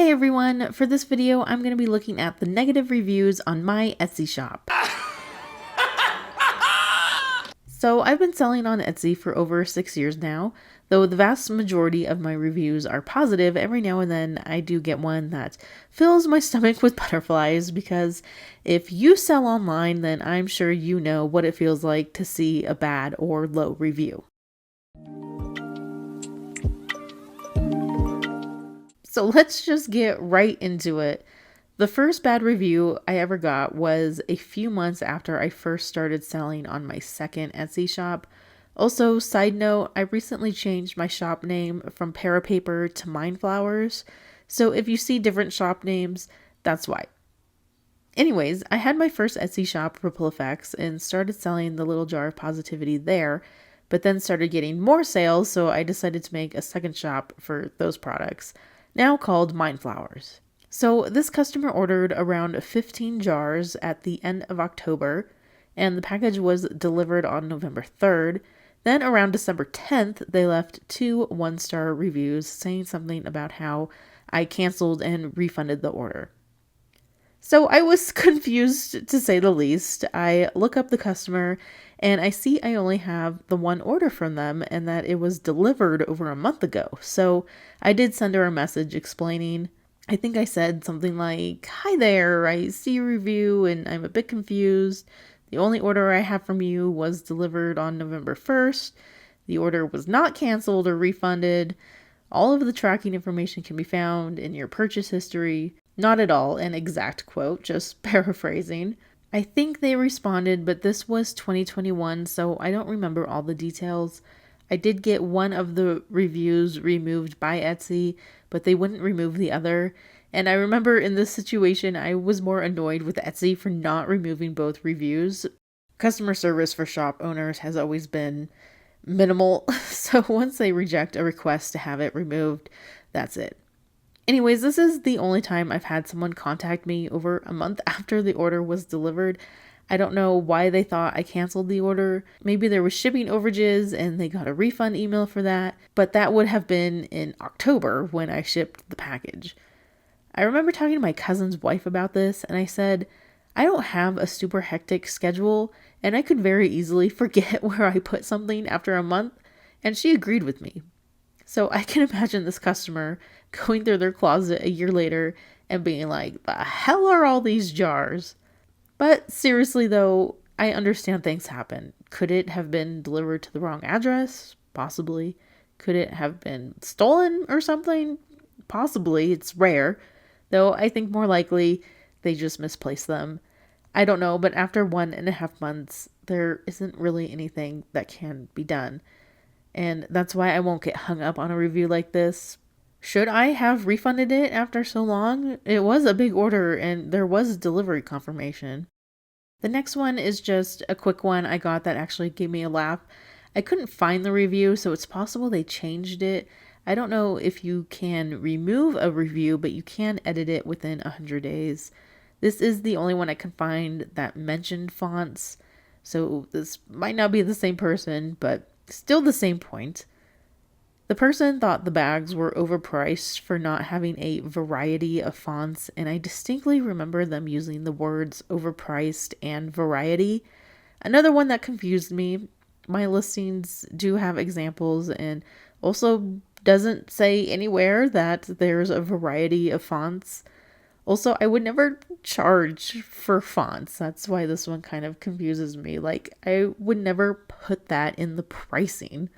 Hi everyone! For this video, I'm going to be looking at the negative reviews on my Etsy shop. So I've been selling on Etsy for over 6 years now, though the vast majority of my reviews are positive. Every now and then I do get one that fills my stomach with butterflies, because if you sell online, then I'm sure you know what it feels like to see a bad or low review. So let's just get right into it. The first bad review I ever got was a few months after I first started selling on my second Etsy shop. Also, side note, I recently changed my shop name from Parapaper to Mindflowers. So if you see different shop names, that's why. Anyways, I had my first Etsy shop, Ripple Effects, and started selling the little jar of positivity there, but then started getting more sales, so I decided to make a second shop for those products, now called Mindflowers. So this customer ordered around 15 jars at the end of October, and the package was delivered on November 3rd. Then around December 10th, they left 2 one-star reviews saying something about how I canceled and refunded the order. So I was confused, to say the least. I look up the customer and I see I only have the one order from them and that it was delivered over a month ago. So I did send her a message explaining. I think I said something like, "Hi there, I see your review and I'm a bit confused. The only order I have from you was delivered on November 1st. The order was not canceled or refunded. All of the tracking information can be found in your purchase history." Not at all an exact quote, just paraphrasing. I think they responded, but this was 2021, so I don't remember all the details. I did get one of the reviews removed by Etsy, but they wouldn't remove the other. And I remember in this situation, I was more annoyed with Etsy for not removing both reviews. Customer service for shop owners has always been minimal, so once they reject a request to have it removed, that's it. Anyways, this is the only time I've had someone contact me over a month after the order was delivered. I don't know why they thought I canceled the order. Maybe there was shipping overages and they got a refund email for that, but that would have been in October when I shipped the package. I remember talking to my cousin's wife about this, and I said, I don't have a super hectic schedule and I could very easily forget where I put something after a month, and she agreed with me. So I can imagine this customer going through their closet a year later and being like, the hell are all these jars? But seriously though, I understand things happen. Could it have been delivered to the wrong address? Possibly. Could it have been stolen or something? Possibly. It's rare. Though I think more likely they just misplaced them. I don't know, but after 1.5 months, there isn't really anything that can be done. And that's why I won't get hung up on a review like this. Should I have refunded it after so long? It was a big order and there was delivery confirmation. The next one is just a quick one I got that actually gave me a laugh. I couldn't find the review, so it's possible they changed it. I don't know if you can remove a review, but you can edit it within 100 days. This is the only one I can find that mentioned fonts, so this might not be the same person, but still the same point. The person thought the bags were overpriced for not having a variety of fonts, and I distinctly remember them using the words overpriced and variety. Another one that confused me, my listings do have examples and also doesn't say anywhere that there's a variety of fonts. Also, I would never charge for fonts. That's why this one kind of confuses me. Like, I would never put that in the pricing.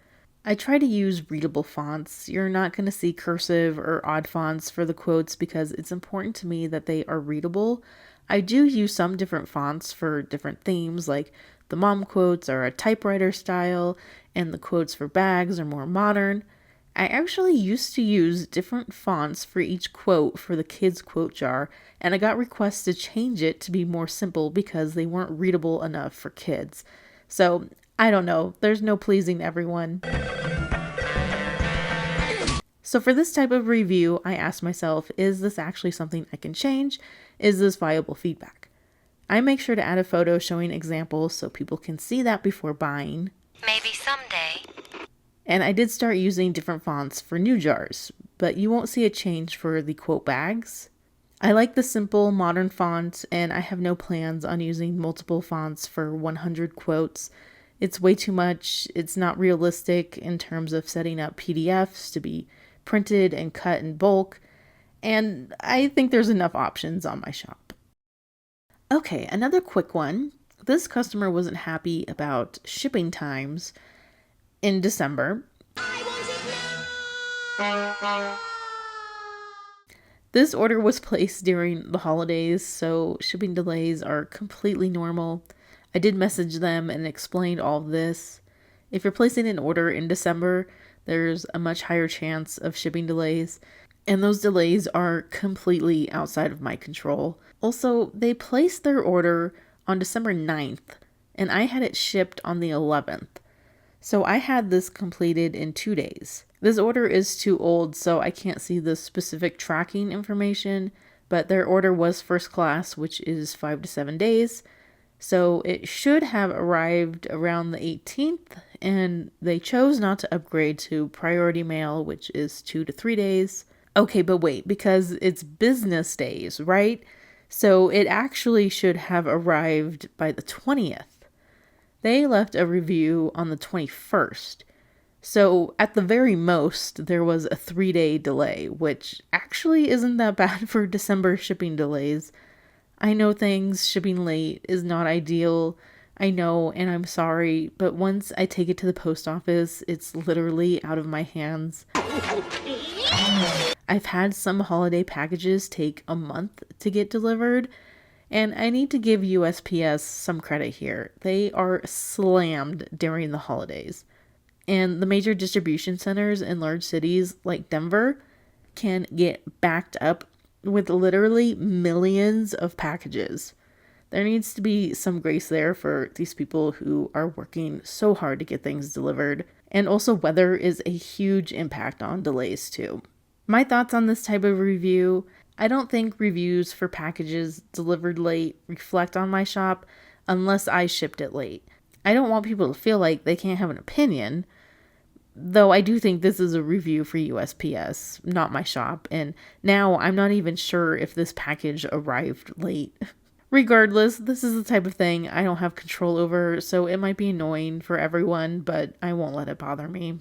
I try to use readable fonts. You're not going to see cursive or odd fonts for the quotes because it's important to me that they are readable. I do use some different fonts for different themes, like the mom quotes are a typewriter style and the quotes for bags are more modern. I actually used to use different fonts for each quote for the kids' quote jar, and I got requests to change it to be more simple because they weren't readable enough for kids. So, I don't know, there's no pleasing everyone. So for this type of review, I asked myself, is this actually something I can change? Is this viable feedback? I make sure to add a photo showing examples so people can see that before buying. Maybe someday. And I did start using different fonts for new jars, but you won't see a change for the quote bags. I like the simple modern font, and I have no plans on using multiple fonts for 100 quotes. It's way too much. It's not realistic in terms of setting up PDFs to be printed and cut in bulk, and I think there's enough options on my shop. Okay, another quick one. This customer wasn't happy about shipping times in December. This order was placed during the holidays, so shipping delays are completely normal. I did message them and explained all of this. If you're placing an order in December, there's a much higher chance of shipping delays, and those delays are completely outside of my control. Also, they placed their order on December 9th, and I had it shipped on the 11th. So I had this completed in 2 days. This order is too old, so I can't see the specific tracking information, but their order was first class, which is 5 to 7 days. So it should have arrived around the 18th, and they chose not to upgrade to priority mail, which is 2 to 3 days. Okay, but wait, because it's business days, right? So it actually should have arrived by the 20th. They left a review on the 21st. So at the very most, there was a 3-day delay, which actually isn't that bad for December shipping delays. I know things shipping late is not ideal. I know, and I'm sorry, but once I take it to the post office, it's literally out of my hands. I've had some holiday packages take a month to get delivered, and I need to give USPS some credit here. They are slammed during the holidays. And the major distribution centers in large cities like Denver can get backed up with literally millions of packages. There needs to be some grace there for these people who are working so hard to get things delivered. And also, weather is a huge impact on delays too. My thoughts on this type of review: I don't think reviews for packages delivered late reflect on my shop unless I shipped it late. I don't want people to feel like they can't have an opinion, though I do think this is a review for USPS, not my shop, and now I'm not even sure if this package arrived late. Regardless, this is the type of thing I don't have control over, so it might be annoying for everyone, but I won't let it bother me.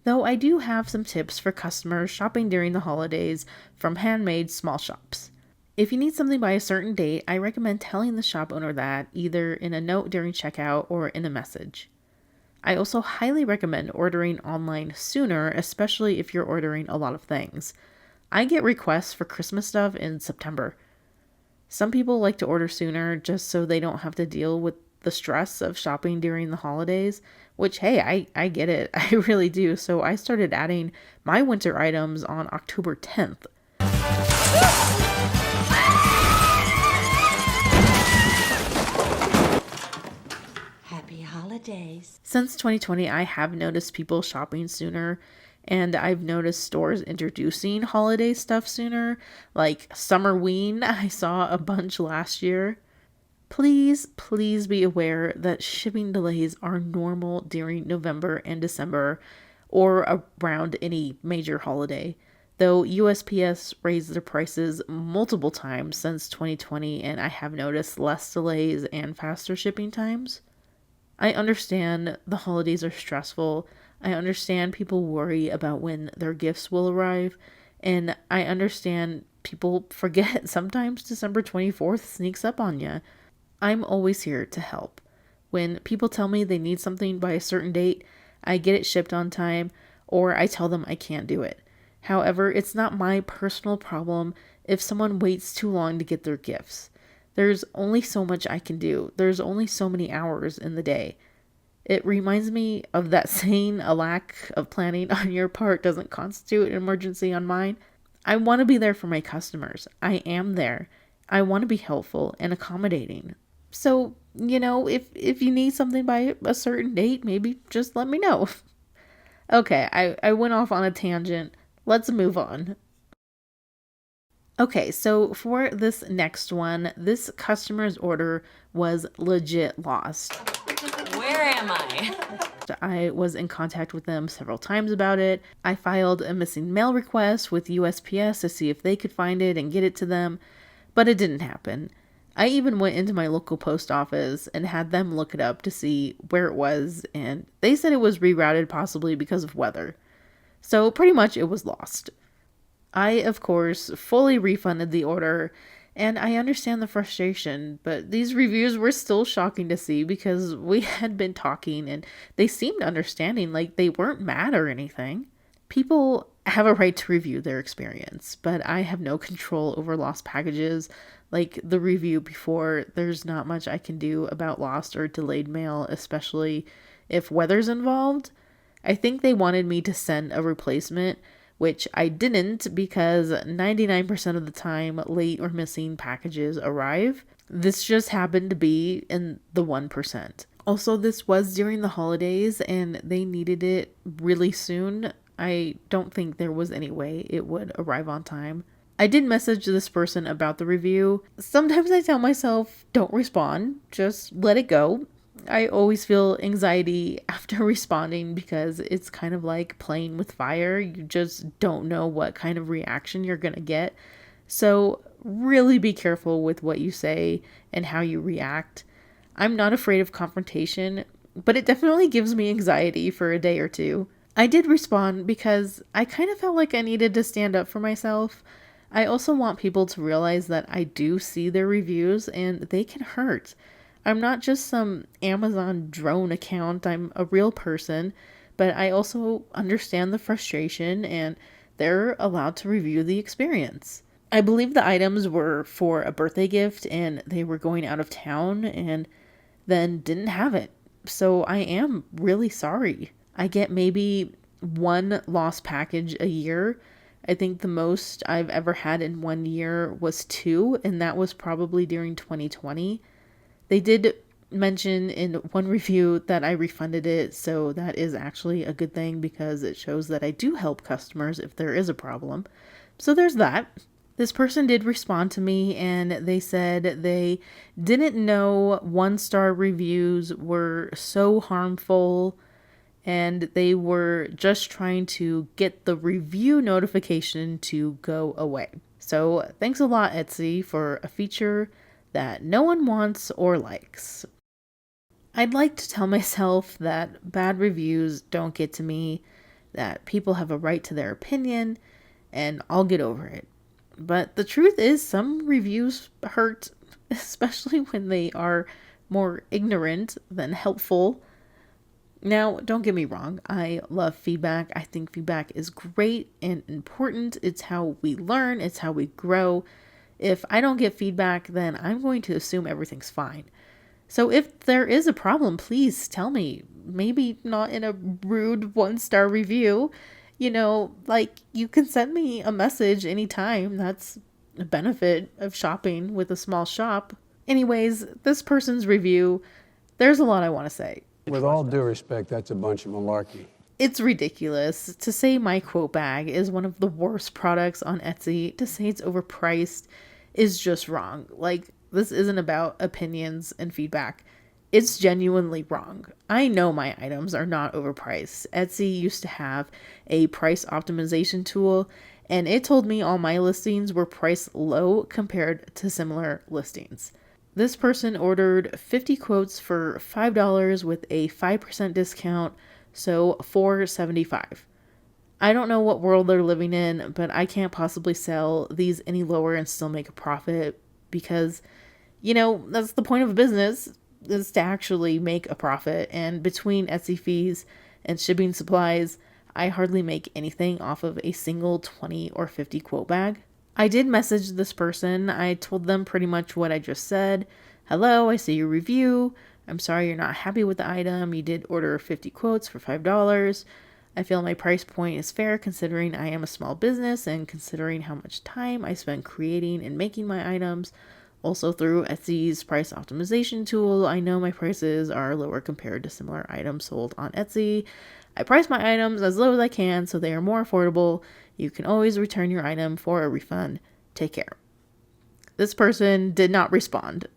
Though I do have some tips for customers shopping during the holidays from handmade small shops. If you need something by a certain date, I recommend telling the shop owner that, either in a note during checkout or in a message. I also highly recommend ordering online sooner, especially if you're ordering a lot of things. I get requests for Christmas stuff in September. Some people like to order sooner just so they don't have to deal with the stress of shopping during the holidays, which, hey, I get it. I really do. So I started adding my winter items on October 10th. Happy holidays. Since 2020, I have noticed people shopping sooner, and I've noticed stores introducing holiday stuff sooner, like Summerween. I saw a bunch last year. Please be aware that shipping delays are normal during November and December, or around any major holiday. Though USPS raised their prices multiple times since 2020, and I have noticed less delays and faster shipping times. I understand the holidays are stressful. I understand people worry about when their gifts will arrive. And I understand people forget sometimes December 24th sneaks up on you. I'm always here to help. When people tell me they need something by a certain date, I get it shipped on time, or I tell them I can't do it. However, it's not my personal problem if someone waits too long to get their gifts. There's only so much I can do. There's only so many hours in the day. It reminds me of that saying, a lack of planning on your part doesn't constitute an emergency on mine. I want to be there for my customers. I am there. I want to be helpful and accommodating. So, if you need something by a certain date, maybe just let me know. Okay, I went off on a tangent. Let's move on. Okay, so for this next one, this customer's order was legit lost. Where am I? I was in contact with them several times about it. I filed a missing mail request with USPS to see if they could find it and get it to them, but it didn't happen. I even went into my local post office and had them look it up to see where it was, and they said it was rerouted possibly because of weather. So pretty much it was lost. I, of course, fully refunded the order, and I understand the frustration, but these reviews were still shocking to see because we had been talking and they seemed understanding, like they weren't mad or anything. People have a right to review their experience, but I have no control over lost packages. Like the review before, there's not much I can do about lost or delayed mail, especially if weather's involved. I think they wanted me to send a replacement, which I didn't because 99% of the time late or missing packages arrive. This just happened to be in the 1%. Also, this was during the holidays and they needed it really soon. I don't think there was any way it would arrive on time. I did message this person about the review. Sometimes I tell myself, don't respond, just let it go. I always feel anxiety after responding because it's kind of like playing with fire. You just don't know what kind of reaction you're going to get. So, really be careful with what you say and how you react. I'm not afraid of confrontation, but it definitely gives me anxiety for a day or two. I did respond because I kind of felt like I needed to stand up for myself. I also want people to realize that I do see their reviews and they can hurt. I'm not just some Amazon drone account, I'm a real person, but I also understand the frustration and they're allowed to review the experience. I believe the items were for a birthday gift and they were going out of town and then didn't have it. So I am really sorry. I get maybe one lost package a year. I think the most I've ever had in 1 year was two, and that was probably during 2020. They did mention in one review that I refunded it, so that is actually a good thing because it shows that I do help customers if there is a problem. So there's that. This person did respond to me and they said they didn't know 1-star reviews were so harmful and they were just trying to get the review notification to go away. So thanks a lot, Etsy, for a feature that no one wants or likes. I'd like to tell myself that bad reviews don't get to me, that people have a right to their opinion, and I'll get over it. But the truth is, some reviews hurt, especially when they are more ignorant than helpful. Now, don't get me wrong, I love feedback. I think feedback is great and important. It's how we learn, it's how we grow. If I don't get feedback, then I'm going to assume everything's fine. So if there is a problem, please tell me. Maybe not in a rude 1-star review. Like you can send me a message anytime. That's a benefit of shopping with a small shop. Anyways, this person's review, there's a lot I want to say. With all due respect, that's a bunch of malarkey. It's ridiculous. To say my quote bag is one of the worst products on Etsy, to say it's overpriced is just wrong. Like, this isn't about opinions and feedback. It's genuinely wrong. I know my items are not overpriced. Etsy used to have a price optimization tool, and it told me all my listings were priced low compared to similar listings. This person ordered 50 quotes for $5 with a 5% discount, so $4.75. I don't know what world they're living in, but I can't possibly sell these any lower and still make a profit because, that's the point of a business, is to actually make a profit. And between Etsy fees and shipping supplies, I hardly make anything off of a single 20 or 50 quote bag. I did message this person. I told them pretty much what I just said. Hello, I see your review. I'm sorry you're not happy with the item. You did order 50 quotes for $5. I feel my price point is fair considering I am a small business and considering how much time I spend creating and making my items. Also through Etsy's price optimization tool, I know my prices are lower compared to similar items sold on Etsy. I price my items as low as I can so they are more affordable. You can always return your item for a refund. Take care. This person did not respond.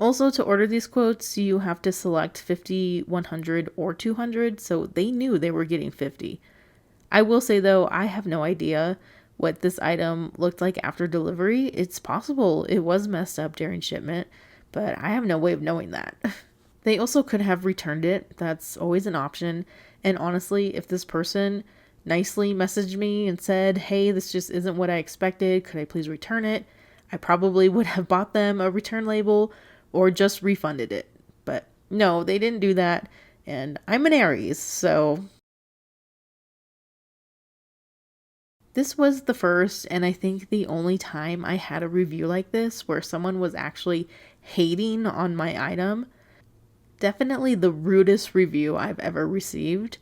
Also, to order these quotes, you have to select 50, 100, or 200, so they knew they were getting 50. I will say though, I have no idea what this item looked like after delivery. It's possible it was messed up during shipment, but I have no way of knowing that. They also could have returned it. That's always an option. And honestly, if this person nicely messaged me and said, hey, this just isn't what I expected, could I please return it? I probably would have bought them a return label or just refunded it. But no, they didn't do that. And I'm an Aries, so this was the first and I think the only time I had a review like this where someone was actually hating on my item. Definitely the rudest review I've ever received.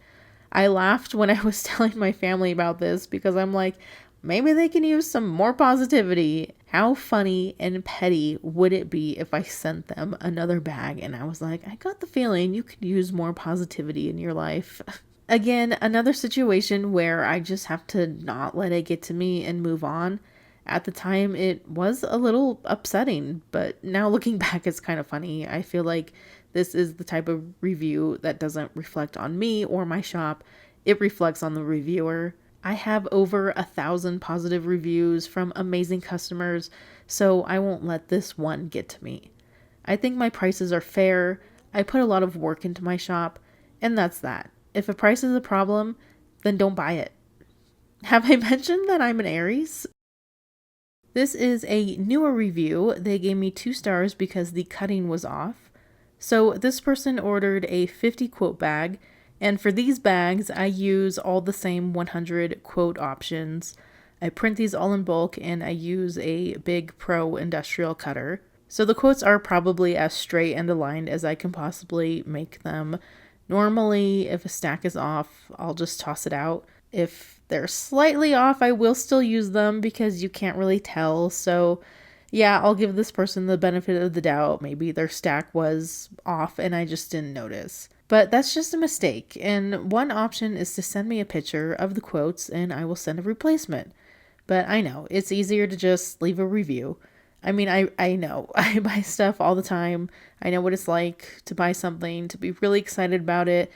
I laughed when I was telling my family about this because I'm like, maybe they can use some more positivity. How funny and petty would it be if I sent them another bag and I was like, I got the feeling you could use more positivity in your life. Again, another situation where I just have to not let it get to me and move on. At the time, it was a little upsetting, but now looking back, it's kind of funny. I feel like this is the type of review that doesn't reflect on me or my shop, it reflects on the reviewer. I have over 1,000 positive reviews from amazing customers, so I won't let this one get to me. I think my prices are fair. I put a lot of work into my shop, and that's that. If a price is a problem, then don't buy it. Have I mentioned that I'm an Aries? This is a newer review. They gave me 2 stars because the cutting was off. So this person ordered a 50 quote bag, and for these bags, I use all the same 100 quote options. I print these all in bulk and I use a big pro industrial cutter. So the quotes are probably as straight and aligned as I can possibly make them. Normally, if a stack is off, I'll just toss it out. If they're slightly off, I will still use them because you can't really tell. So yeah, I'll give this person the benefit of the doubt. Maybe their stack was off and I just didn't notice. But that's just a mistake. And one option is to send me a picture of the quotes and I will send a replacement. But I know it's easier to just leave a review. I mean, I know I buy stuff all the time. I know what it's like to buy something, to be really excited about it,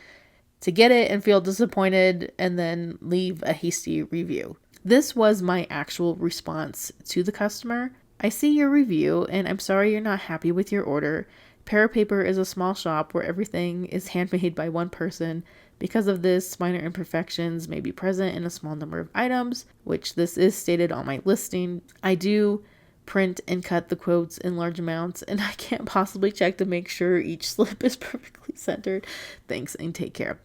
to get it and feel disappointed, and then leave a hasty review. This was my actual response to the customer. I see your review, and I'm sorry you're not happy with your order. Parapaper is a small shop where everything is handmade by one person. Because of this, minor imperfections may be present in a small number of items, which this is stated on my listing. I do print and cut the quotes in large amounts, and I can't possibly check to make sure each slip is perfectly centered. Thanks and take care.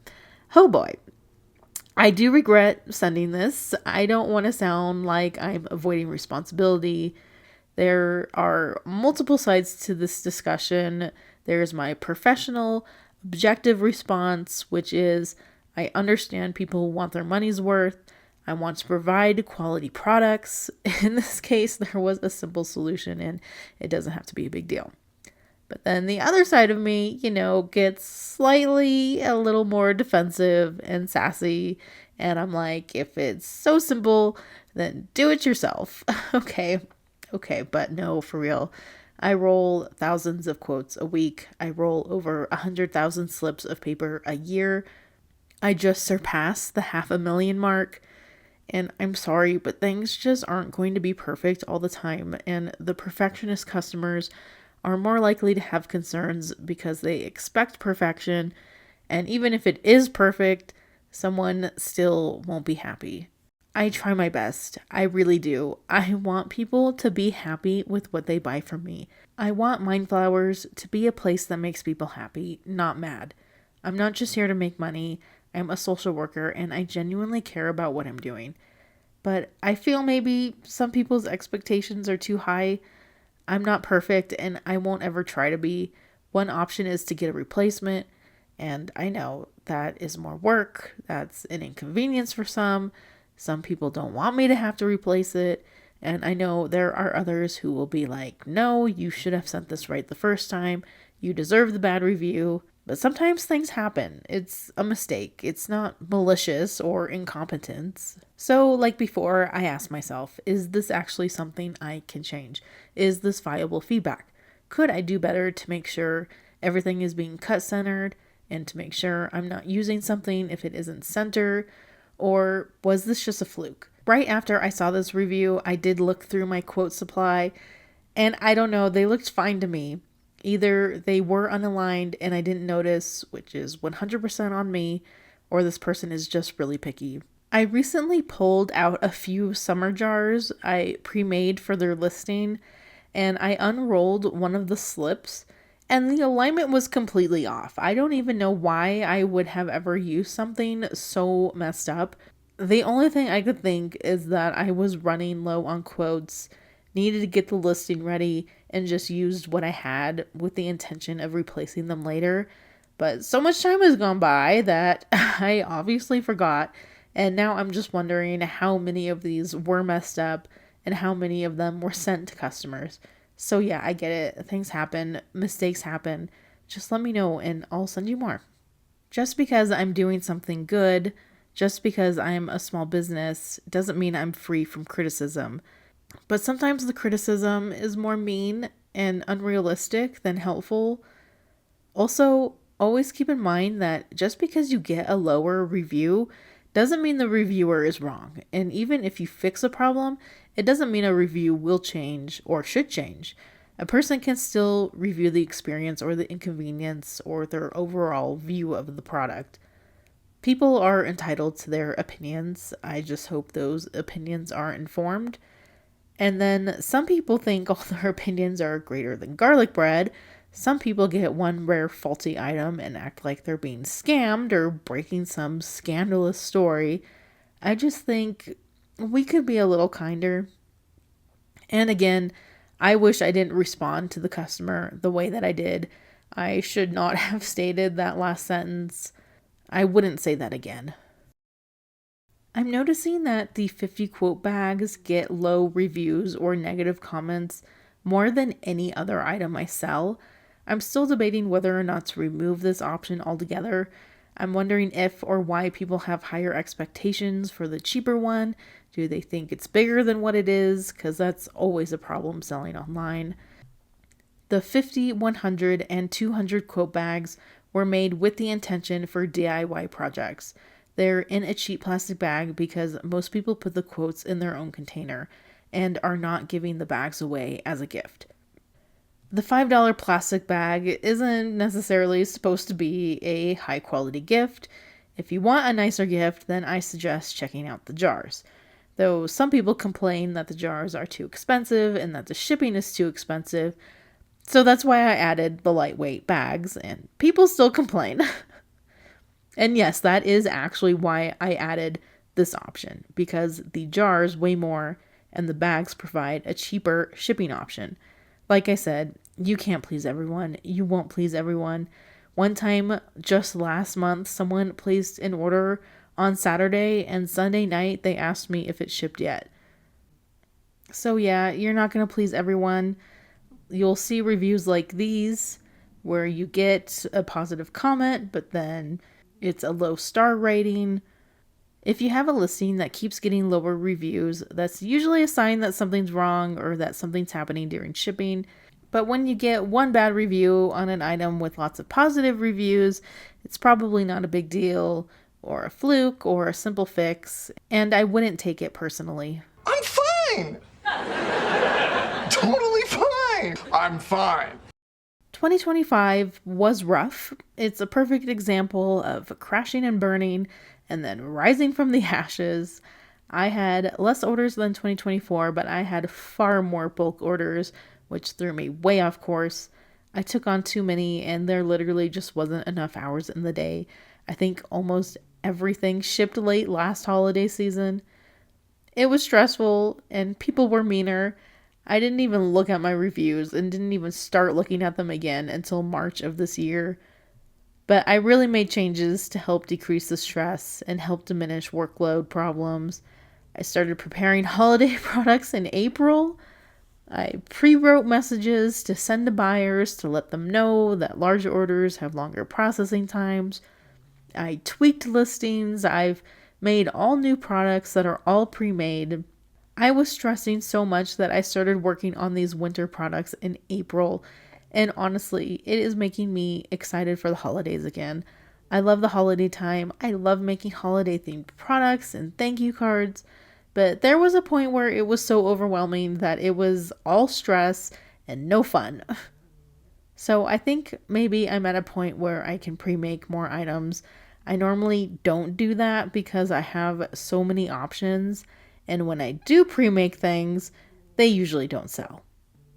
Oh boy. I do regret sending this. I don't want to sound like I'm avoiding responsibility. There are multiple sides to this discussion. There's my professional, objective response, which is I understand people want their money's worth. I want to provide quality products. In this case, there was a simple solution and it doesn't have to be a big deal. But then the other side of me, gets slightly a little more defensive and sassy. And I'm like, if it's so simple, then do it yourself. Okay, but no, for real. I roll thousands of quotes a week. I roll over 100,000 slips of paper a year. I just surpassed the 500,000 mark. And I'm sorry, but things just aren't going to be perfect all the time. And the perfectionist customers are more likely to have concerns because they expect perfection. And even if it is perfect, someone still won't be happy. I try my best. I really do. I want people to be happy with what they buy from me. I want Mind Flowers to be a place that makes people happy, not mad. I'm not just here to make money. I'm a social worker and I genuinely care about what I'm doing. But I feel maybe some people's expectations are too high. I'm not perfect and I won't ever try to be. One option is to get a replacement, and I know that is more work. That's an inconvenience for some. Some people don't want me to have to replace it. And I know there are others who will be like, no, you should have sent this right the first time. You deserve the bad review. But sometimes things happen. It's a mistake. It's not malicious or incompetence. So, like before, I asked myself, is this actually something I can change? Is this viable feedback? Could I do better to make sure everything is being cut centered and to make sure I'm not using something if it isn't center? Or was this just a fluke? Right after I saw this review, I did look through my quote supply, and I don't know, they looked fine to me. Either they were unaligned and I didn't notice, which is 100% on me, or this person is just really picky. I recently pulled out a few summer jars I pre-made for their listing, and I unrolled one of the slips, and the alignment was completely off. I don't even know why I would have ever used something so messed up. The only thing I could think is that I was running low on quotes, needed to get the listing ready, and just used what I had with the intention of replacing them later. But so much time has gone by that I obviously forgot, and now I'm just wondering how many of these were messed up and how many of them were sent to customers. So yeah, I get it. Things happen, mistakes happen. Just let me know and I'll send you more. Just because I'm doing something good, just because I'm a small business, doesn't mean I'm free from criticism. But sometimes the criticism is more mean and unrealistic than helpful. Also, always keep in mind that just because you get a lower review doesn't mean the reviewer is wrong. And even if you fix a problem, it doesn't mean a review will change or should change. A person can still review the experience or the inconvenience or their overall view of the product. People are entitled to their opinions. I just hope those opinions are informed. And then some people think all their opinions are greater than garlic bread. Some people get one rare faulty item and act like they're being scammed or breaking some scandalous story. I just think we could be a little kinder. And again, I wish I didn't respond to the customer the way that I did. I should not have stated that last sentence. I wouldn't say that again. I'm noticing that the 50 quote bags get low reviews or negative comments more than any other item I sell. I'm still debating whether or not to remove this option altogether. I'm wondering if or why people have higher expectations for the cheaper one. Do they think it's bigger than what it is? Because that's always a problem selling online. The 50, 100, and 200 quote bags were made with the intention for DIY projects. They're in a cheap plastic bag because most people put the quotes in their own container and are not giving the bags away as a gift. The $5 plastic bag isn't necessarily supposed to be a high quality gift. If you want a nicer gift, then I suggest checking out the jars. Though some people complain that the jars are too expensive and that the shipping is too expensive. So that's why I added the lightweight bags, and people still complain. And yes, that is actually why I added this option, because the jars weigh more and the bags provide a cheaper shipping option. Like I said, you can't please everyone. You won't please everyone. One time, just last month, someone placed an order on Saturday, and Sunday night they asked me if it shipped yet. So yeah, you're not going to please everyone. You'll see reviews like these where you get a positive comment, but then it's a low star rating. If you have a listing that keeps getting lower reviews, that's usually a sign that something's wrong or that something's happening during shipping. But when you get one bad review on an item with lots of positive reviews, it's probably not a big deal or a fluke or a simple fix, and I wouldn't take it personally. I'm fine! Totally fine! I'm fine! 2025 was rough. It's a perfect example of crashing and burning and then rising from the ashes. I had less orders than 2024, but I had far more bulk orders, which threw me way off course. I took on too many and there literally just wasn't enough hours in the day. I think almost everything shipped late last holiday season. It was stressful and people were meaner. I didn't even look at my reviews and didn't even start looking at them again until March of this year. But I really made changes to help decrease the stress and help diminish workload problems. I started preparing holiday products in April. I pre-wrote messages to send to buyers to let them know that larger orders have longer processing times. I tweaked listings. I've made all new products that are all pre-made. I was stressing so much that I started working on these winter products in April, And honestly, it is making me excited for the holidays again. I love the holiday time. I love making holiday themed products and thank you cards. But there was a point where it was so overwhelming that it was all stress and no fun. So I think maybe I'm at a point where I can pre-make more items. I normally don't do that because I have so many options, and when I do pre-make things, they usually don't sell.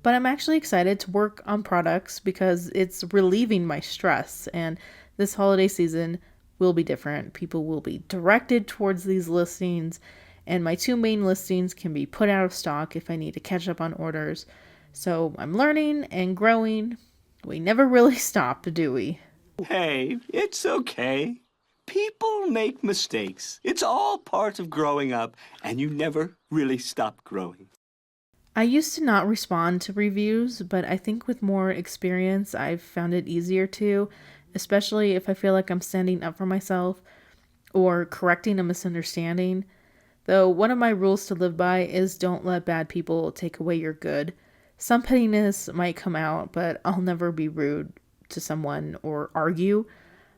But I'm actually excited to work on products because it's relieving my stress, and this holiday season will be different. People will be directed towards these listings, and my two main listings can be put out of stock if I need to catch up on orders. So I'm learning and growing. We never really stop, do we? Hey, it's okay. People make mistakes. It's all part of growing up, and you never really stop growing. I used to not respond to reviews, but I think with more experience, I've found it easier to, especially if I feel like I'm standing up for myself or correcting a misunderstanding. Though one of my rules to live by is don't let bad people take away your good. Some pettiness might come out, but I'll never be rude to someone or argue.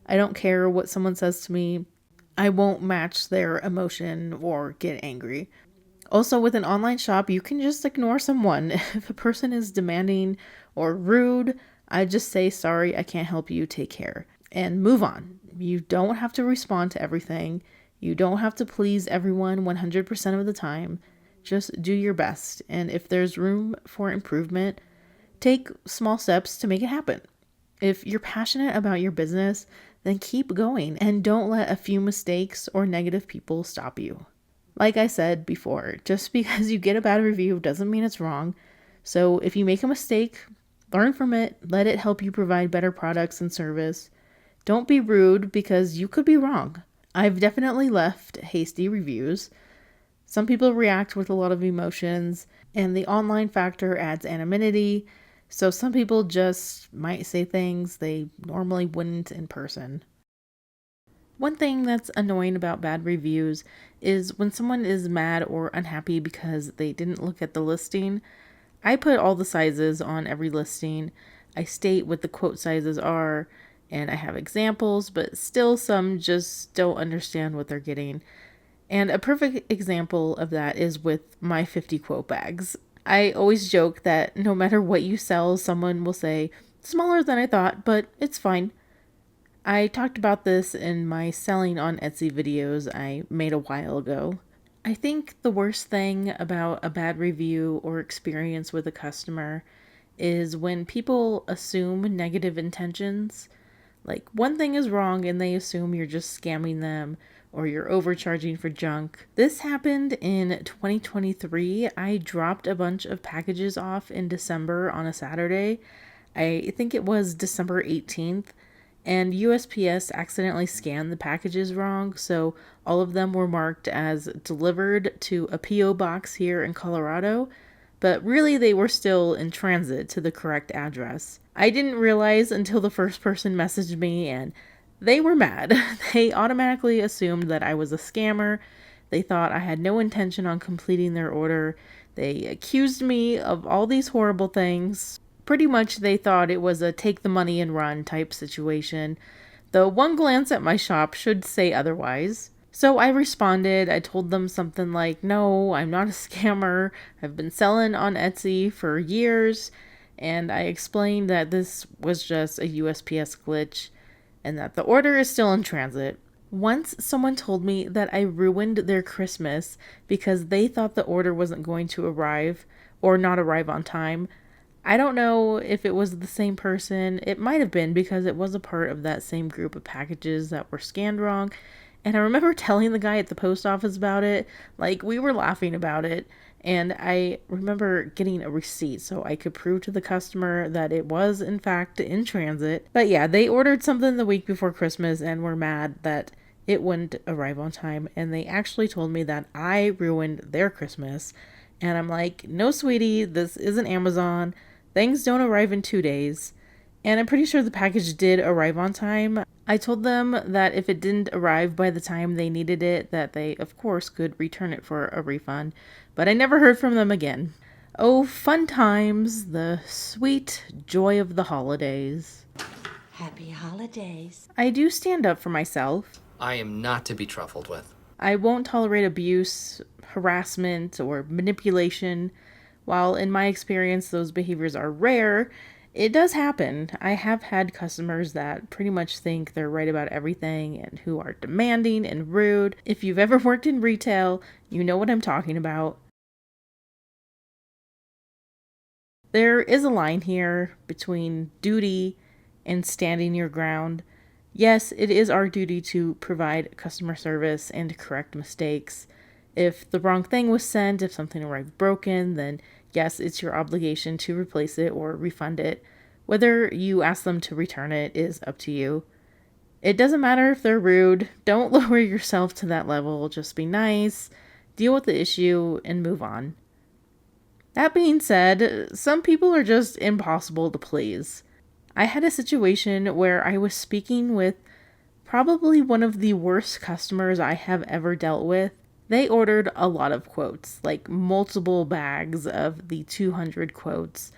I don't care what someone says to me. I won't match their emotion or get angry. Also, with an online shop, you can just ignore someone. If a person is demanding or rude, I just say, sorry, I can't help you, take care, and move on. You don't have to respond to everything. You don't have to please everyone 100% of the time. Just do your best. And if there's room for improvement, take small steps to make it happen. If you're passionate about your business, then keep going and don't let a few mistakes or negative people stop you. Like I said before, just because you get a bad review doesn't mean it's wrong. So if you make a mistake, learn from it, let it help you provide better products and service. Don't be rude because you could be wrong. I've definitely left hasty reviews. Some people react with a lot of emotions, and the online factor adds anonymity. So some people just might say things they normally wouldn't in person. One thing that's annoying about bad reviews is when someone is mad or unhappy because they didn't look at the listing. I put all the sizes on every listing. I state what the quote sizes are, and I have examples, but still some just don't understand what they're getting. And a perfect example of that is with my 50 quote bags. I always joke that no matter what you sell, someone will say, smaller than I thought, but it's fine. I talked about this in my selling on Etsy videos I made a while ago. I think the worst thing about a bad review or experience with a customer is when people assume negative intentions. Like one thing is wrong and they assume you're just scamming them or you're overcharging for junk. This happened in 2023. I dropped a bunch of packages off in December on a Saturday. I think it was December 18th. And USPS accidentally scanned the packages wrong, so all of them were marked as delivered to a P.O. box here in Colorado, but really they were still in transit to the correct address. I didn't realize until the first person messaged me, and they were mad. They automatically assumed that I was a scammer. They thought I had no intention on completing their order. They accused me of all these horrible things. Pretty much they thought it was a take the money and run type situation, though one glance at my shop should say otherwise. So I responded. I told them something like, no, I'm not a scammer. I've been selling on Etsy for years. And I explained that this was just a USPS glitch and that the order is still in transit. Once someone told me that I ruined their Christmas because they thought the order wasn't going to arrive or not arrive on time. I don't know if it was the same person. It might have been because it was a part of that same group of packages that were scanned wrong. And I remember telling the guy at the post office about it. Like, we were laughing about it. And I remember getting a receipt so I could prove to the customer that it was, in fact, in transit. But yeah, they ordered something the week before Christmas and were mad that it wouldn't arrive on time. And they actually told me that I ruined their Christmas. And I'm like, no, sweetie, this isn't Amazon. Things don't arrive in 2 days. And I'm pretty sure the package did arrive on time. I told them that if it didn't arrive by the time they needed it, that they, of course, could return it for a refund. But I never heard from them again. Oh, fun times, the sweet joy of the holidays. Happy holidays. I do stand up for myself. I am not to be truffled with. I won't tolerate abuse, harassment, or manipulation. While in my experience those behaviors are rare, it does happen. I have had customers that pretty much think they're right about everything and who are demanding and rude. If you've ever worked in retail, you know what I'm talking about. There is a line here between duty and standing your ground. Yes, it is our duty to provide customer service and to correct mistakes. If the wrong thing was sent, if something arrived broken, then yes, it's your obligation to replace it or refund it. Whether you ask them to return it is up to you. It doesn't matter if they're rude. Don't lower yourself to that level. Just be nice, deal with the issue, and move on. That being said, some people are just impossible to please. I had a situation where I was speaking with probably one of the worst customers I have ever dealt with. They ordered a lot of quotes, like multiple bags of the 200 quotes.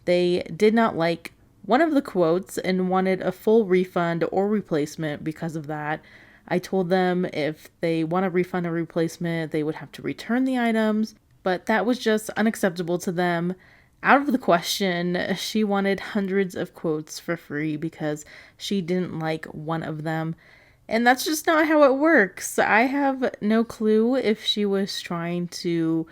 They did not like one of the quotes and wanted a full refund or replacement because of that. I told them if they want a refund or replacement, they would have to return the items, but that was just unacceptable to them. Out of the question, she wanted hundreds of quotes for free because she didn't like one of them. And that's just not how it works. I have no clue if she was trying to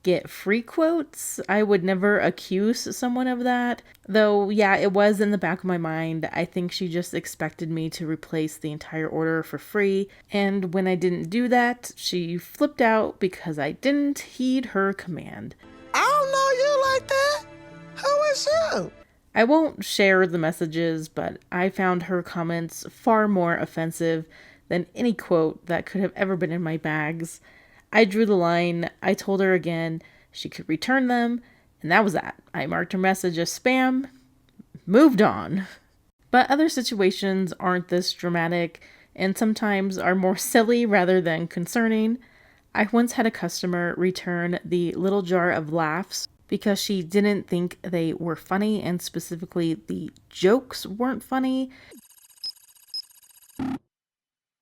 get free quotes. I would never accuse someone of that. Though, yeah, it was in the back of my mind. I think she just expected me to replace the entire order for free. And when I didn't do that, she flipped out because I didn't heed her command. I don't know you like that. Who is you? I won't share the messages, but I found her comments far more offensive than any quote that could have ever been in my bags. I drew the line. I told her again she could return them, and that was that. I marked her message as spam, moved on. But other situations aren't this dramatic and sometimes are more silly rather than concerning. I once had a customer return the little jar of laughs because she didn't think they were funny, and specifically the jokes weren't funny.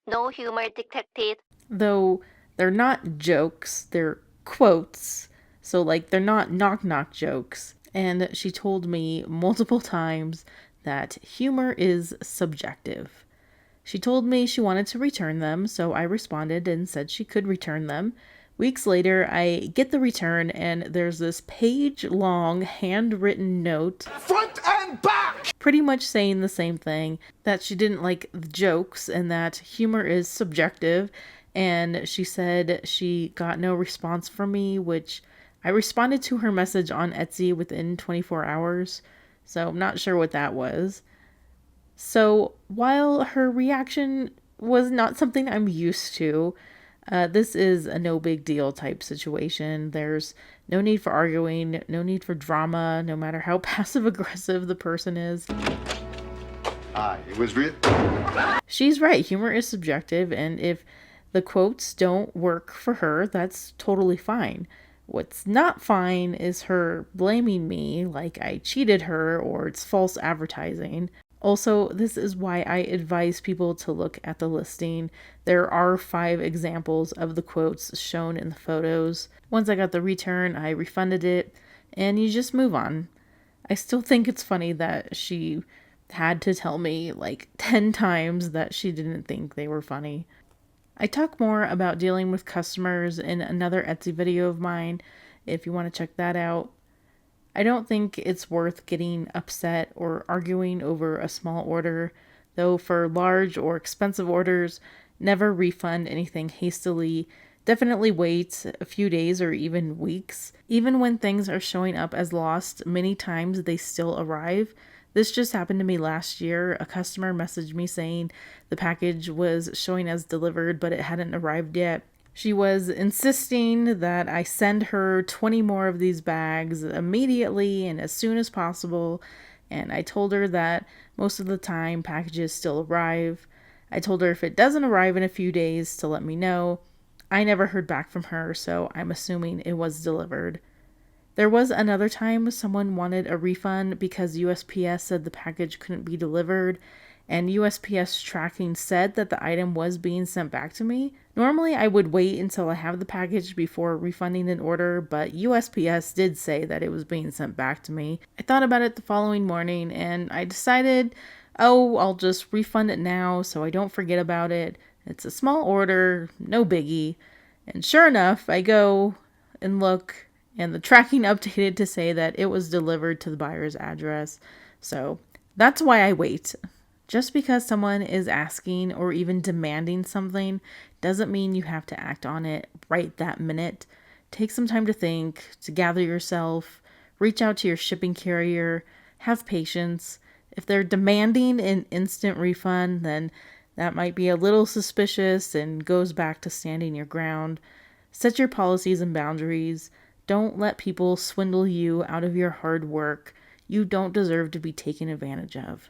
No humor detected. Though they're not jokes, they're quotes. So, like, they're not knock knock jokes. And she told me multiple times that humor is subjective. She told me she wanted to return them, so I responded and said she could return them. Weeks later, I get the return, and there's this page-long handwritten note, Front and back! pretty much saying the same thing, that she didn't like the jokes and that humor is subjective. And she said she got no response from me, which I responded to her message on Etsy within 24 hours. So I'm not sure what that was. So while her reaction was not something I'm used to, this is a no big deal type situation. There's no need for arguing, no need for drama, no matter how passive aggressive the person is. It was real. She's right, humor is subjective, and if the quotes don't work for her, that's totally fine. What's not fine is her blaming me like I cheated her or it's false advertising. Also, this is why I advise people to look at the listing. There are 5 examples of the quotes shown in the photos. Once I got the return, I refunded it, and you just move on. I still think it's funny that she had to tell me like 10 times that she didn't think they were funny. I talk more about dealing with customers in another Etsy video of mine if you want to check that out. I don't think it's worth getting upset or arguing over a small order, though for large or expensive orders, never refund anything hastily. Definitely wait a few days or even weeks. Even when things are showing up as lost, many times they still arrive. This just happened to me last year. A customer messaged me saying the package was showing as delivered, but it hadn't arrived yet. She was insisting that I send her 20 more of these bags immediately and as soon as possible, and I told her that most of the time packages still arrive. I told her if it doesn't arrive in a few days to let me know. I never heard back from her, so I'm assuming it was delivered. There was another time someone wanted a refund because USPS said the package couldn't be delivered, and USPS tracking said that the item was being sent back to me. Normally, I would wait until I have the package before refunding an order, but USPS did say that it was being sent back to me. I thought about it the following morning, and I decided, oh, I'll just refund it now so I don't forget about it. It's a small order, no biggie. And sure enough, I go and look, and the tracking updated to say that it was delivered to the buyer's address. So that's why I wait. Just because someone is asking or even demanding something doesn't mean you have to act on it right that minute. Take some time to think, to gather yourself, reach out to your shipping carrier, have patience. If they're demanding an instant refund, then that might be a little suspicious and goes back to standing your ground. Set your policies and boundaries. Don't let people swindle you out of your hard work. You don't deserve to be taken advantage of.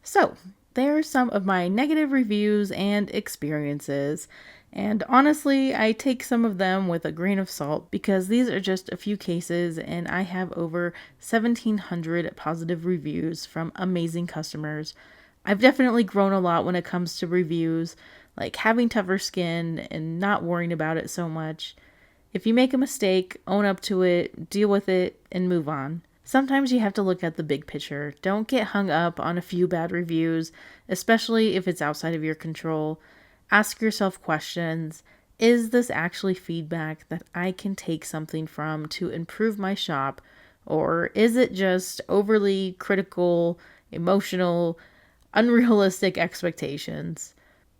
So, there are some of my negative reviews and experiences. And honestly, I take some of them with a grain of salt because these are just a few cases and I have over 1,700 positive reviews from amazing customers. I've definitely grown a lot when it comes to reviews, like having tougher skin and not worrying about it so much. If you make a mistake, own up to it, deal with it, and move on. Sometimes you have to look at the big picture. Don't get hung up on a few bad reviews, especially if it's outside of your control. Ask yourself questions. Is this actually feedback that I can take something from to improve my shop? Or is it just overly critical, emotional, unrealistic expectations?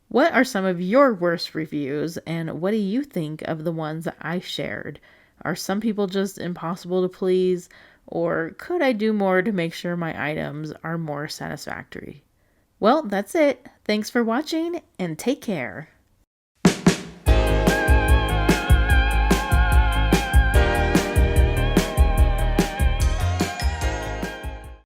What are some of your worst reviews, and what do you think of the ones that I shared? Are some people just impossible to please, or could I do more to make sure my items are more satisfactory? Well, that's it. Thanks for watching, and take care.